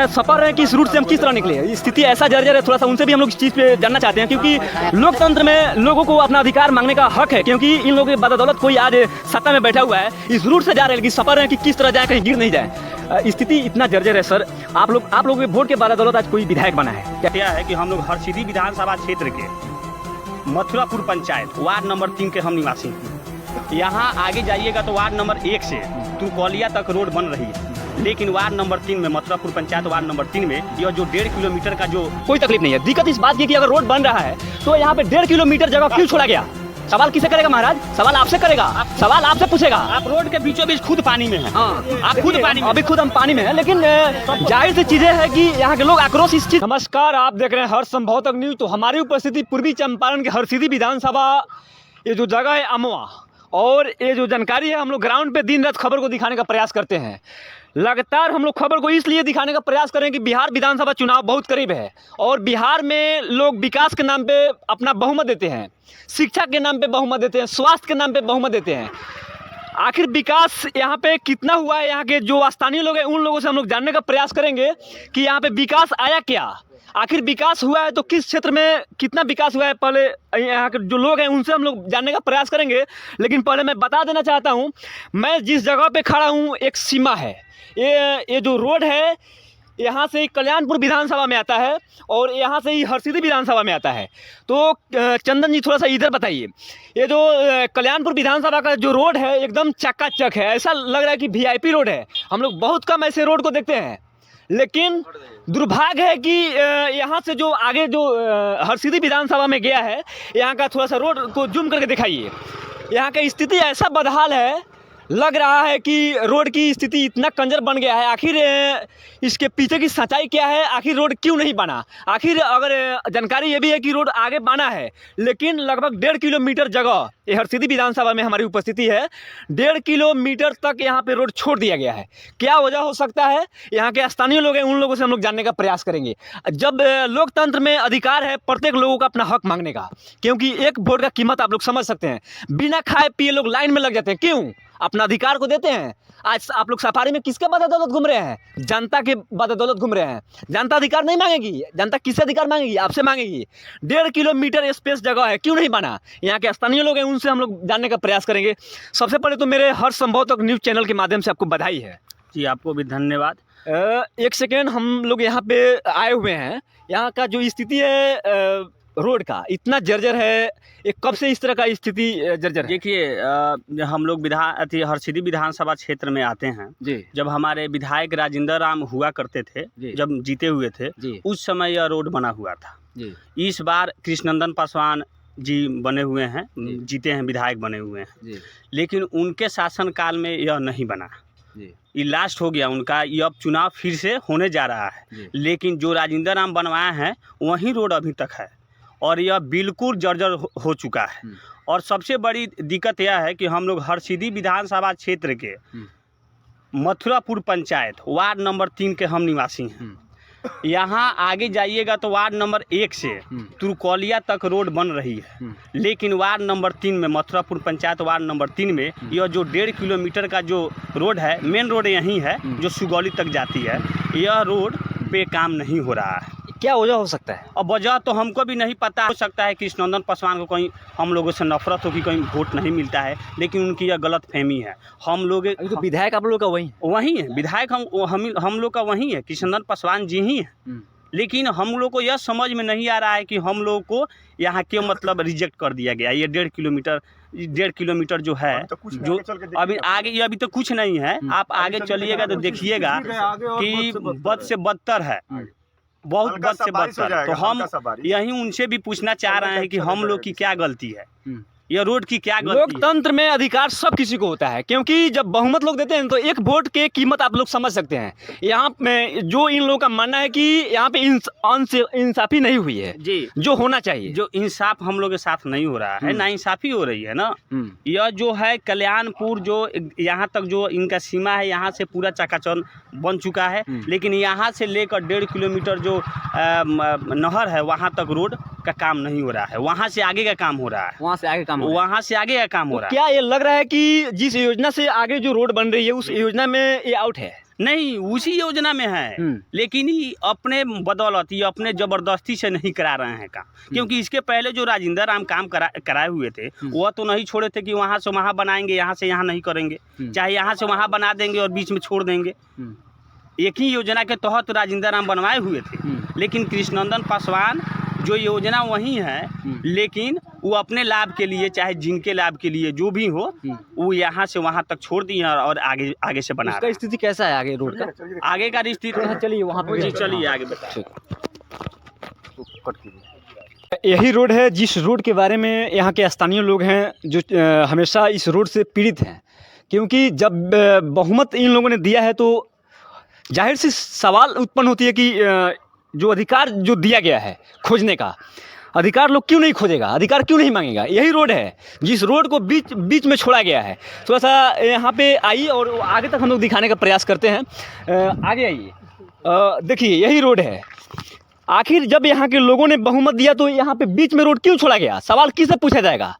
सफर है कि इस रूट से हम किस तरह निकले। स्थिति ऐसा जर्जर है, थोड़ा सा उनसे भी हम लोग इस चीज़ पे जानना चाहते हैं, क्योंकि लोकतंत्र में लोगों को अपना अधिकार मांगने का हक है, क्योंकि इन लोगों की बदौलत कोई आज सत्ता में बैठा हुआ है। इस रूट से जा रहे हैं कि सफर है कि किस तरह जाए, कहीं गिर नहीं जाए। स्थिति इतना जर्जर है सर। आप लोग के वोट के बदौलत आज कोई विधायक बना है। क्या है कि हम लोग हरसिद्धि विधानसभा क्षेत्र के मथुरापुर पंचायत वार्ड नंबर 3 के हम निवासी हैं। यहाँ आगे जाइएगा तो वार्ड नंबर 1 से तुरकौलिया तक रोड बन रही है, लेकिन वार्ड नंबर 3 में मथुरापुर पंचायत वार्ड नंबर 3 में यह जो 1.5 किलोमीटर का जो कोई तकलीफ नहीं है। दिक्कत इस बात की कि अगर रोड बन रहा है तो यहाँ पे 1.5 किलोमीटर जगह क्यों छोड़ा गया? सवाल किसे करेगा महाराज? सवाल आपसे करेगा, सवाल आपसे पूछेगा। आप रोड के बीचों बीच खुद पानी में है। आप खुद पानी में, अभी खुद हम पानी में हैं, लेकिन जाहिर सी चीजें हैं कि यहाँ के लोग आक्रोश इस चीज। नमस्कार, आप देख रहे हैं हर संभव तक न्यूज। तो हमारी उपस्थिति पूर्वी चंपारण के हरसिद्धि विधानसभा, ये जो जगह है अमवा, और ये जो जानकारी है हम लोग ग्राउंड पे दिन रात खबर को दिखाने का प्रयास करते हैं। लगातार हम लोग खबर को इसलिए दिखाने का प्रयास करें कि बिहार विधानसभा चुनाव बहुत करीब है और बिहार में लोग विकास के नाम पे अपना बहुमत देते हैं, शिक्षा के नाम पे बहुमत देते हैं, स्वास्थ्य के नाम पे बहुमत देते हैं। आखिर विकास यहाँ पे कितना हुआ है, यहाँ के जो स्थानीय लोग हैं उन लोगों से हम लोग जानने का प्रयास करेंगे कि यहाँ पे विकास आया क्या, आखिर विकास हुआ है तो किस क्षेत्र में कितना विकास हुआ है। पहले यहाँ के जो लोग हैं उनसे हम लोग जानने का प्रयास करेंगे, लेकिन पहले मैं बता देना चाहता हूँ, मैं जिस जगह पे खड़ा हूँ एक सीमा है। ये जो रोड है यहाँ से ही कल्याणपुर विधानसभा में आता है और यहाँ से ही हरसिद्धि विधानसभा में आता है। तो चंदन जी थोड़ा सा इधर बताइए, ये जो कल्याणपुर विधानसभा का जो रोड है एकदम चकाचक है, ऐसा लग रहा है कि वीआईपी रोड है। हम लोग बहुत कम ऐसे रोड को देखते हैं, लेकिन दुर्भाग्य है कि यहाँ से जो आगे जो हरसिद्धि विधानसभा में गया है, यहाँ का थोड़ा सा रोड को जूम करके दिखाइए। यहाँ का स्थिति ऐसा बदहाल है, लग रहा है कि रोड की स्थिति इतना कंजर बन गया है। आखिर इसके पीछे की सच्चाई क्या है, आखिर रोड क्यों नहीं बना? आखिर अगर जानकारी ये भी है कि रोड आगे बना है, लेकिन लगभग 1.5 किलोमीटर जगह, ये हरसिद्धि विधानसभा में हमारी उपस्थिति है, 1.5 किलोमीटर तक यहाँ पे रोड छोड़ दिया गया है। क्या वजह हो सकता है? यहाँ के स्थानीय लोग हैं, उन लोगों से हम लोग जानने का प्रयास करेंगे। जब लोकतंत्र में अधिकार है प्रत्येक लोगों का अपना हक मांगने का, क्योंकि एक वोट का कीमत आप लोग समझ सकते हैं। बिना खाए पिए लोग लाइन में लग जाते हैं, क्यों? अपना अधिकार को देते हैं। आज आप लोग सफारी में किसके बदौलत घूम रहे हैं? जनता के बदौलत घूम रहे हैं। जनता अधिकार नहीं मांगेगी, जनता किससे अधिकार मांगेगी? आपसे मांगेगी। 1.5 किलोमीटर स्पेस जगह है, क्यों नहीं बना? यहाँ के स्थानीय लोग हैं, उनसे हम लोग जानने का प्रयास करेंगे। सबसे पहले तो मेरे हर संभव तक न्यूज़ चैनल के माध्यम से आपको बधाई है। जी, आपको भी धन्यवाद। एक सेकेंड, हम लोग यहाँ पे आए हुए हैं। यहाँ का जो स्थिति है रोड का इतना जर्जर है, ये कब से इस तरह का स्थिति जर्जर है? देखिए, हम लोग हरसिद्धि विधानसभा क्षेत्र में आते हैं जी। जब हमारे विधायक राजेंद्र राम हुआ करते थे, जब जीते हुए थे, उस समय यह रोड बना हुआ था। इस बार कृष्णनंदन पासवान जी बने हुए हैं, जीते हैं, विधायक बने हुए हैं, लेकिन उनके शासनकाल में यह नहीं बना। ये लास्ट हो गया उनका, ये अब चुनाव फिर से होने जा रहा है, लेकिन जो राजेंद्र राम बनवाए हैं वही रोड अभी तक है और यह बिल्कुल जर्जर हो चुका है। और सबसे बड़ी दिक्कत यह है कि हम लोग हरसिद्धि विधानसभा क्षेत्र के मथुरापुर पंचायत वार्ड नंबर 3 के हम निवासी हैं। यहाँ आगे जाइएगा तो वार्ड नंबर 1 से तुरकौलिया तक रोड बन रही है, लेकिन वार्ड नंबर 3 में मथुरापुर पंचायत वार्ड नंबर 3 में यह जो 1.5 किलोमीटर का जो रोड है, मेन रोड यही है जो सुगौली तक जाती है, यह रोड पे काम नहीं हो रहा है। क्या वजह हो सकता है? अब वजह तो हमको भी नहीं पता। हो सकता है कि कृष्णनंदन पासवान को कहीं हम लोगों से नफरत हो कि कहीं वोट नहीं मिलता है, लेकिन उनकी यह गलत फहमी है। हम लोग तो विधायक आप लोग का वही है, विधायक हम लोग का वही है, कृष्णनंदन पासवान जी ही हैं। लेकिन हम लोग को यह समझ में नहीं आ रहा है कि हम लोग को यहाँ क्यों मतलब रिजेक्ट कर दिया गया। ये 1.5 किलोमीटर जो है, जो अभी आगे, ये अभी तो कुछ नहीं है। आप आगे चलिएगा तो देखिएगा कि बद से बदतर है, बहुत बद से बदतर। तो हम यही उनसे भी पूछना चाह रहे हैं कि हम लोग की क्या गलती है, यह रोड की क्या गलती है? लोकतंत्र में अधिकार सब किसी को होता है, क्योंकि जब बहुमत लोग देते हैं तो एक वोट के कीमत आप लोग समझ सकते हैं। यहाँ में जो इन लोगों का मानना है कि यहाँ पे इंसाफी नहीं हुई है जी, जो होना चाहिए। जो इंसाफ हम लोग के साथ नहीं हो रहा है, ना इंसाफी हो रही है ना। यह जो है कल्याणपुर, जो यहाँ तक जो इनका सीमा है, यहाँ से पूरा चकाचौंध बन चुका है, लेकिन यहाँ से लेकर 1.5 किलोमीटर जो नहर है वहाँ तक रोड का काम नहीं हो रहा है। वहाँ से आगे का काम हो रहा है, वहाँ से आगे काम का काम हो रहा है। क्या ये लग रहा है कि जिस योजना से आगे जो रोड बन रही है उस योजना में ये आउट है? नहीं, उसी योजना में है, लेकिन ये अपने बदौलत, ये अपने जबरदस्ती से नहीं करा रहे हैं काम। क्योंकि इसके पहले जो राजेंद्र राम काम कराए हुए थे, वह तो नहीं छोड़े थे कि वहाँ से वहाँ बनाएंगे, यहाँ से यहाँ नहीं करेंगे, चाहे यहाँ से वहाँ बना देंगे और बीच में छोड़ देंगे। एक ही योजना के तहत राजेंद्र राम बनवाए हुए थे, लेकिन कृष्णनंदन पासवान जो योजना वही है, लेकिन वो अपने लाभ के लिए, चाहे जिनके लाभ के लिए जो भी हो, वो यहाँ से वहाँ तक छोड़ दिए और आगे से बना रहे हैं। स्थिति कैसा है आगे रोड का? आगे का स्थिति चलिए वहाँ पे, जी चलिए आगे बताइए। यही रोड है जिस रोड के बारे में यहाँ के स्थानीय लोग हैं जो हमेशा इस रोड से पीड़ित हैं, क्योंकि जब बहुमत इन लोगों ने दिया है तो जाहिर सी सवाल उत्पन्न होती है कि जो अधिकार जो दिया गया है खोजने का, अधिकार लोग क्यों नहीं खोजेगा, अधिकार क्यों नहीं मांगेगा? यही रोड है जिस रोड को बीच में छोड़ा गया है। थोड़ा सा यहाँ पे आइए और आगे तक हम लोग दिखाने का प्रयास करते हैं। आगे आइए, देखिए यही रोड है। आखिर जब यहाँ के लोगों ने बहुमत दिया तो यहाँ पे बीच में रोड क्यों छोड़ा गया? सवाल किससे पूछा जाएगा?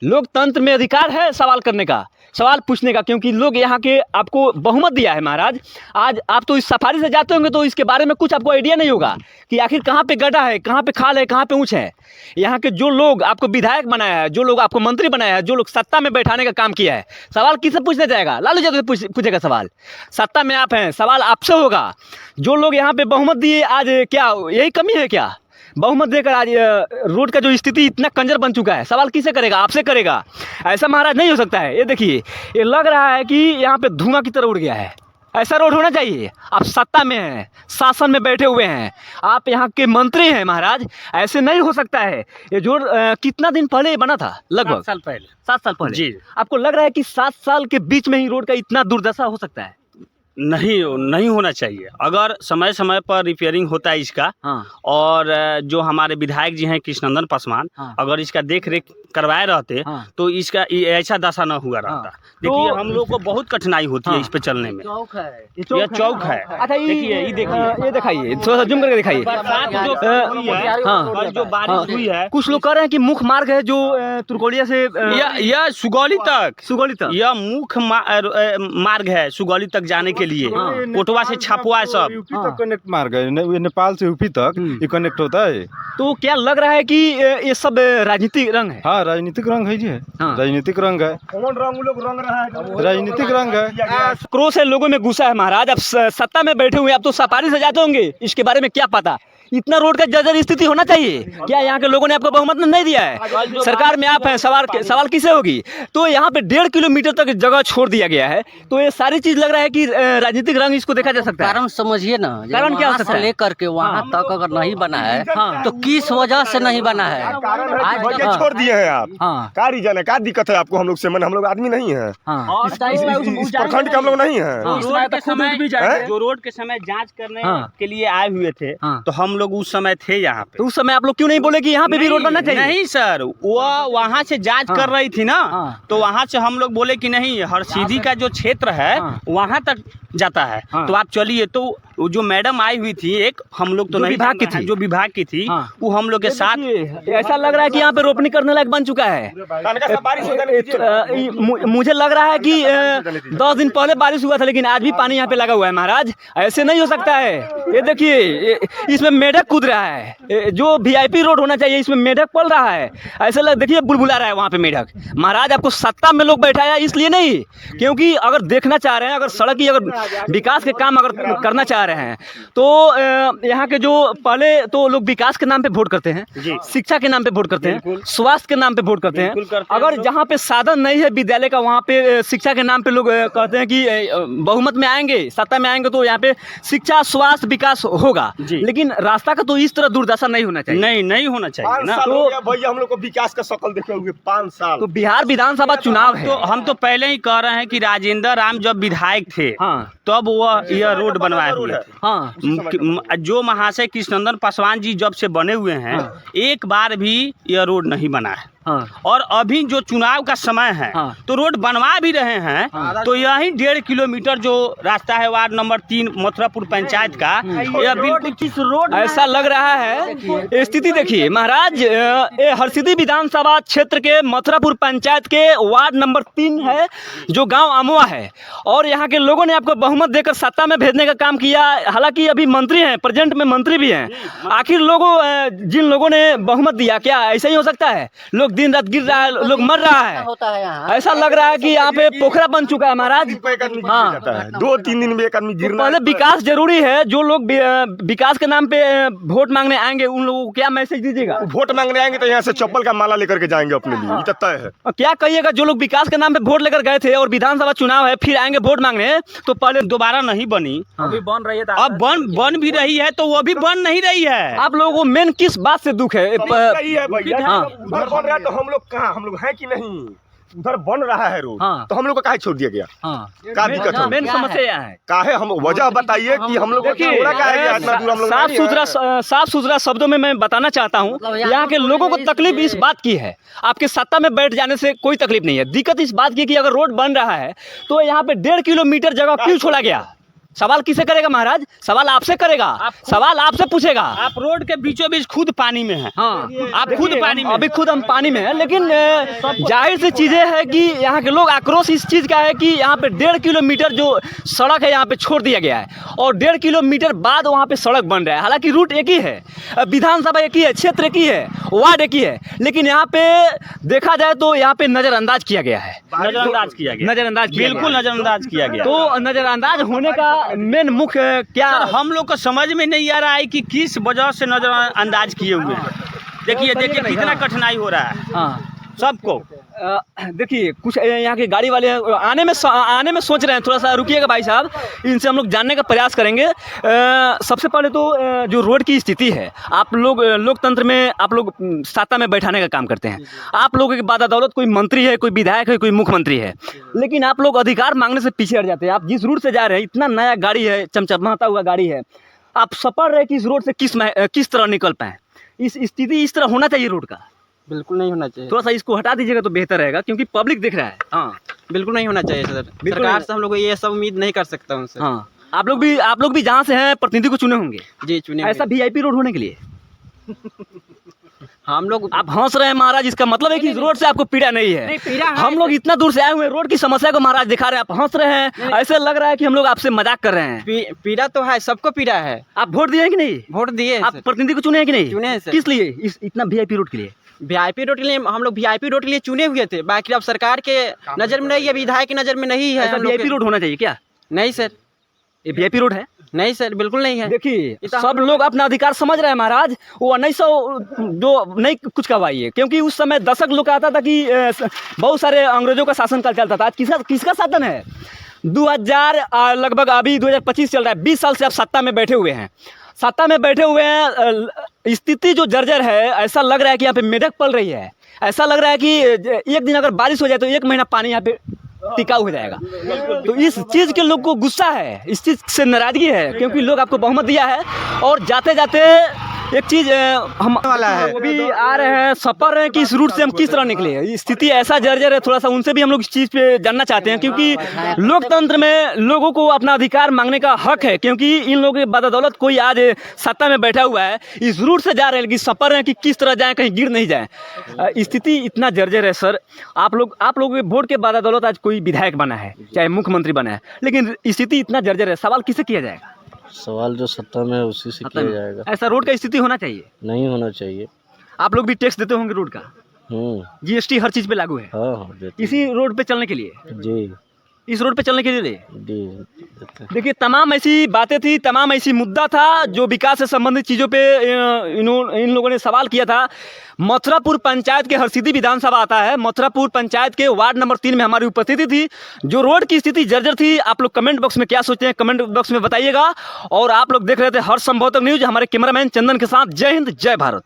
लोकतंत्र में अधिकार है सवाल करने का, सवाल पूछने का, क्योंकि लोग यहाँ के आपको बहुमत दिया है महाराज। आज आप तो इस सफारी से जाते होंगे तो इसके बारे में कुछ आपको आइडिया नहीं होगा कि आखिर कहाँ पे गड्ढा है, कहाँ पे खाल है, कहाँ पे ऊँच है। यहाँ के जो लोग आपको विधायक बनाया है, जो लोग आपको मंत्री बनाया है, जो लोग सत्ता में बैठाने का काम किया है, सवाल किससे पूछने जाएगा? लालू यादव से पूछेगा सवाल। सत्ता में आप हैं, सवाल आपसे होगा। जो लोग यहाँ पे बहुमत दिए, आज क्या यही कमी है क्या? बहुमत देकर आज रोड का जो स्थिति इतना कंजर बन चुका है, सवाल किसे करेगा? आपसे करेगा। ऐसा महाराज नहीं हो सकता है। ये देखिए, ये लग रहा है कि यहाँ पे धुआं की तरह उड़ गया है। ऐसा रोड होना चाहिए। आप सत्ता में हैं, शासन में बैठे हुए हैं, आप यहाँ के मंत्री हैं महाराज, ऐसे नहीं हो सकता है। ये जो कितना दिन पहले बना था? लगभग 7 साल पहले। 7 साल पहले जी। आपको लग रहा है कि 7 साल के बीच में ही रोड का इतना दुर्दशा हो सकता है? नहीं होना चाहिए। अगर समय समय पर रिपेयरिंग होता है इसका, और जो हमारे विधायक जी हैं कृष्णनंदन पासवान, अगर इसका देख रेख करवाए रहते, तो इसका ऐसा दशा न हुआ रहता। देखिए, हम लोग को बहुत कठिनाई होती है इस पे चलने में। यह चौक है। अच्छा, देखिए, ये देखिए, ये दिखाइए, थोड़ा सा जूम करके दिखाइए। जो बारिश हुई है, कुछ लोग कह रहे हैं कि मुख्य मार्ग है जो तुरकोलिया से यह सुगौली तक, यह मुख्य मार्ग है सुगौली तक जाने के लिए। कोटवा से छापुआ है सब। यूपी तक कनेक्ट मार्ग है, नेपाल से यूपी तक ये कनेक्ट होता है। तो क्या लग रहा है कि ये सब राजनीतिक रंग है? हाँ, राजनीतिक रंग है जी, राजनीतिक रंग है। कौन रंग लोग रंग रहा है? राजनीतिक रंग है। क्रोध है, लोगों में गुस्सा है महाराज। आप सत्ता में बैठे हुए, आप तो सफारी से जाते होंगे, इसके बारे में क्या पता? इतना रोड का जर्जर स्थिति होना चाहिए क्या? यहाँ के लोगों ने आपको बहुमत नहीं दिया है, सरकार में आप हैं, सवाल किसे होगी? तो यहाँ पे 1.5 किलोमीटर तक जगह छोड़ दिया गया है। तो ये सारी चीज लग रहा है कि राजनीतिक रंग इसको देखा जा सकता है। कारण समझिए ना, कारण क्या हो सकता है? लेकर के वहाँ तक अगर नहीं बना है तो किस वजह से नहीं बना है? आज छोड़ दिए हैं आप। क्या रीजन है, क्या दिक्कत है आपको? हम लोग से मन, हम लोग आदमी नहीं है, इस प्रखंड के हम लोग नहीं है। जो रोड के समय जांच करने के लिए आए हुए थे, तो हम लोग उस समय थे यहाँ पे। तो उस समय आप लोग क्यों नहीं बोले कि यहाँ पे भी रोड बनना चाहिए? नहीं सर, वो वहाँ से जांच कर रही थी ना, तो वहाँ से हम लोग बोले कि नहीं, हरसीदी का जो क्षेत्र है वहाँ तक जाता है, तो आप चलिए। तो जो मैडम आई हुई थी, एक हम लोग तो नहीं, विभाग की थी, जो विभाग की थी, वो हम लोग के साथ। ऐसा लग रहा है कि यहाँ पे रोपनी करने लायक बन चुका है। मुझे लग रहा है कि 10 दिन पहले बारिश हुआ था, लेकिन आज भी पानी यहाँ पे लगा हुआ है महाराज। ऐसे नहीं हो सकता है। ये देखिए, इसमें मेढक कूद रहा है। जो VIP रोड होना चाहिए, इसमें मेढक पल रहा है। ऐसे देखिए, बुलबुला रहा है वहाँ पे मेढक। महाराज, आपको सत्ता में लोग बैठाया इसलिए नहीं, क्योंकि अगर देखना चाह रहे हैं, अगर सड़क की अगर विकास के काम अगर करना चाह रहे हैं, तो यहाँ के जो पहले तो लोग विकास के नाम पे वोट करते हैं, शिक्षा के नाम पे वोट करते हैं, स्वास्थ्य के नाम पे वोट करते हैं। अगर जहाँ पे साधन नहीं है विद्यालय का, वहाँ पे शिक्षा के नाम पे लोग कहते हैं कि बहुमत में आएंगे, सत्ता में आएंगे तो यहाँ पे शिक्षा, स्वास्थ्य, विकास होगा। लेकिन रास्ता का तो इस तरह दुर्दशा नहीं होना चाहिए। नहीं होना चाहिए ना। तो भैया, हम लोग को विकास का शकल देखे हुए 5 साल। तो बिहार विधानसभा चुनाव है, तो हम तो पहले ही कह रहे हैं कि राजेंद्र राम जब विधायक थे, तब वो यह रोड बनवाए हुए थे। जो महाशय कृष्णनंदन पासवान जी जब से बने हुए हैं, एक बार भी यह रोड नहीं बना है। और अभी जो चुनाव का समय है तो रोड बनवा भी रहे हैं, तो यही 1.5 किलोमीटर जो रास्ता है वार्ड नंबर 3 मथुरापुर पंचायत का, यह बिल्कुल किस रोड ऐसा लग रहा है। स्थिति देखिए महाराज, ये हरसिद्धि विधानसभा क्षेत्र के मथुरापुर पंचायत के वार्ड नंबर 3 है, जो गांव अमवा है, और यहाँ के लोगों ने आपको बहुमत देकर सत्ता में भेजने का काम किया। हालांकि अभी मंत्री हैं, प्रेजेंट में मंत्री भी हैं। आखिर जिन लोगों ने बहुमत दिया, क्या ऐसा ही हो सकता है? लोग दिन रात गिर रहा है, लोग मर रहा है। ऐसा लग रहा है कि यहाँ पे पोखरा बन चुका है महाराज। 2-3 दिन में एक आदमी गिरना। पहले विकास जरूरी है। जो लोग विकास के नाम पे वोट मांगने आएंगे, उन लोगों को क्या मैसेज दीजिएगा? वोट मांगने आएंगे तो यहाँ से चप्पल का माला लेकर के जाएंगे अपने लिए, ये तय है। और क्या कहिएगा, जो लोग विकास के नाम पे वोट लेकर गए थे और विधानसभा चुनाव है, फिर आएंगे वोट मांगने, तो पहले दोबारा नहीं बनी, अभी बन रही है, अब बन भी रही है, तो वो भी बन नहीं रही है। आप लोगों को मेन किस बात से दुख है? सही है भैया, उधर बन रहा है तो हम लोग कहाँ, हम लोग हैं कि नहीं? उधर बन रहा है रोड, तो हम लोग को काहे छोड़ दिया गया? क्या दिक्कत है? मेन समस्या है काहे, हम वजह बताइए कि हम लोग साफ सुथरा शब्दों में मैं बताना चाहता हूँ, यहाँ के लोगों को तकलीफ इस बात की है, आपके सत्ता में बैठ जाने से कोई तकलीफ नहीं है। दिक्कत इस बात की कि अगर रोड बन रहा है तो यहाँ पे 1.5 किलोमीटर जगह क्यों छोड़ा गया? सवाल किसे करेगा महाराज? सवाल आपसे करेगा, सवाल आपसे पूछेगा। आप रोड के बीचों बीच खुद पानी में हैं। आप खुद पानी में, अभी खुद हम पानी में हैं, लेकिन जाहिर सी चीजें है कि यहाँ के लोग आक्रोश इस चीज का है कि यहाँ पे 1.5 किलोमीटर जो सड़क है यहाँ पे छोड़ दिया गया है, और 1.5 किलोमीटर बाद वहाँ पे सड़क बन रहा है। हालांकि रूट एक ही है, विधानसभा एक ही है, क्षेत्र एक ही है, वार्ड एक ही है, लेकिन यहाँ पे देखा जाए तो यहाँ पे नजरअंदाज किया गया है। नजरअंदाज किया गया, बिल्कुल नजरअंदाज किया गया। तो नजरअंदाज होने का मेन मुख्य क्या हम लोग को समझ में नहीं आ रहा है कि किस वजह से नजरअंदाज किए हुए हैं। देखिए कितना कठिनाई हो रहा है सबको। देखिए कुछ यहाँ के गाड़ी वाले आने में सोच रहे हैं, थोड़ा सा रुकिएगा भाई साहब, इनसे हम लोग जानने का प्रयास करेंगे। सबसे पहले तो जो रोड की स्थिति है, आप लोग लोकतंत्र में आप लोग सत्ता में बैठाने का काम करते हैं। आप लोगों की बदौलत कोई मंत्री है, कोई विधायक है, कोई मुख्यमंत्री है, लेकिन आप लोग अधिकार मांगने से पीछे हट जाते हैं। आप जिस रूट से जा रहे हैं, इतना नया गाड़ी है, चमचमाता हुआ गाड़ी है, आप सफर रहे कि इस रोड से किस तरह निकल पाए। इस स्थिति इस तरह होना चाहिए रोड का? बिल्कुल नहीं होना चाहिए। थोड़ा सा इसको हटा दीजिएगा तो बेहतर रहेगा, क्योंकि पब्लिक देख रहा है। बिल्कुल नहीं होना चाहिए सर। सरकार से हम लोग ये सब उम्मीद नहीं कर सकता उनसे। आप लोग भी जहाँ से हैं प्रतिनिधि को चुने होंगे जी, चुने ऐसा VIP रोड होने के लिए। हम लोग, आप हंस रहे हैं महाराज, इसका मतलब है कि इस रोड से आपको पीड़ा नहीं है। हम लोग इतना दूर से आए हुए रोड की समस्या को महाराज दिखा रहे हैं, आप हंस रहे हैं। ऐसे लग रहा है कि हम लोग आपसे मजाक कर रहे हैं। पीड़ा तो है, सबको पीड़ा है। आप वोट दिए हैं कि नहीं? वोट दिए। आप प्रतिनिधि को चुने हैं कि नहीं? चुने हैं सर। किस लिए? इतना VIP रोड के लिए? VIP रोड के लिए हम लोग VIP रोड के लिए चुने हुए थे, बाकी अब सरकार के नजर में नहीं है, विधायक की नजर में नहीं है। VIP रोड होना चाहिए क्या? नहीं सर, ये VIP रोड है? नहीं सर, बिल्कुल नहीं है। देखिए सब लोग अपना अधिकार समझ रहे हैं महाराज। वो 1902 नहीं कुछ करवाइए, क्योंकि उस समय दशक लोग आता था कि बहुत सारे अंग्रेजों का शासन काल चलता था। आज किसका शासन है? 2000 लगभग अभी 2025 चल रहा है। 20 साल से आप सत्ता में बैठे हुए हैं, स्थिति जो जर्जर है, ऐसा लग रहा है कि यहाँ पे मेढक पल रही है। ऐसा लग रहा है कि एक दिन अगर बारिश हो जाए तो 1 महीना पानी यहाँ पे टिकाऊ हो जाएगा। तो इस चीज़ के लोग को गुस्सा है, इस चीज़ से नाराजगी है, क्योंकि लोग आपको बहुमत दिया है। और जाते जाते एक चीज़ हम वाला है, वो भी आ रहे हैं, सफर हैं कि इस रूट से हम किस तरह निकले। स्थिति ऐसा जर्जर है, थोड़ा सा उनसे भी हम लोग इस चीज़ पे जानना चाहते हैं, क्योंकि लोकतंत्र में लोगों को अपना अधिकार मांगने का हक है। क्योंकि इन लोगों की बदौलत कोई आज सत्ता में बैठा हुआ है, इस रूट से जा रहे हैं कि सफर हैं कि किस तरह जाएँ, कहीं गिर नहीं जाए। स्थिति इतना जर्जर है सर। आप लोग के वोट के बदौलत आज कोई विधायक बना है, चाहे मुख्यमंत्री बना है, लेकिन स्थिति इतना जर्जर है। सवाल किसे किया जाएगा? सवाल जो सत्ता में है उसी से किया जाएगा। ऐसा रोड का स्थिति होना चाहिए? नहीं होना चाहिए। आप लोग भी टैक्स देते होंगे रोड का? GST हर चीज पे लागू है। हाँ, इसी रोड पे चलने के लिए जी, इस रोड पे चलने के लिए जी। देखिए तमाम ऐसी बातें थी, तमाम ऐसी मुद्दा था जो विकास से संबंधित चीज़ों पे इन लोगों ने सवाल किया था। मथुरापुर पंचायत के हरसिद्धि विधानसभा आता है, मथुरापुर पंचायत के वार्ड नंबर 3 में हमारी उपस्थिति थी। जो रोड की स्थिति जर्जर थी, आप लोग कमेंट बॉक्स में क्या सोचते हैं, कमेंट बॉक्स में बताइएगा। और आप लोग देख रहे थे हर संभव तक न्यूज, हमारे कैमरामैन चंदन के साथ। जय हिंद, जय भारत।